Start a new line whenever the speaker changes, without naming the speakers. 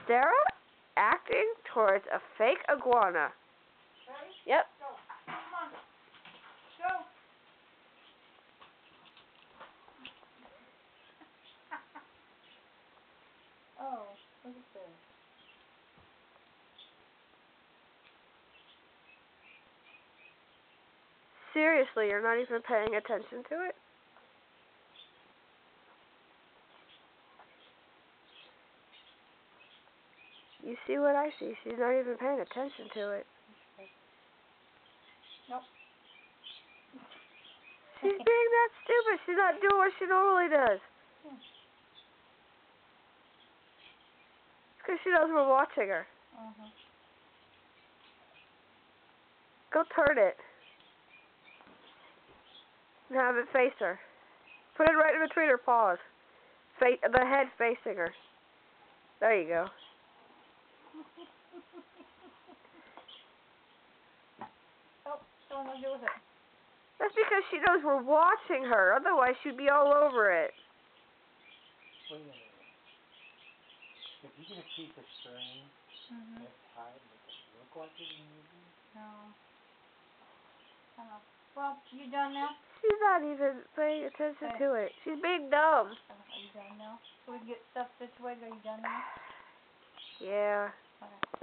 Sarah acting towards a fake iguana.
Ready?
Yep.
Go. Come on. Go. Oh, look at this.
Seriously, you're not even paying attention to it? You see what I see? She's not even paying attention to it.
Nope.
She's being that stupid. She's not doing what she normally does. It's because she knows we're watching her. Go turn it. And have it face her. Put it right in between her paws. The head facing her. There you go.
Oh, don't want to do with it.
That's because she knows we're watching her. Otherwise, she'd be all over it.
Wait a minute. If you're going to keep a string that's tied, make it look like it's moving?
No. Well, you done now?
She's not even paying attention to it. She's being dumb.
Are you done now? So we can get stuff situated. Are you done now?
Yeah.
Okay.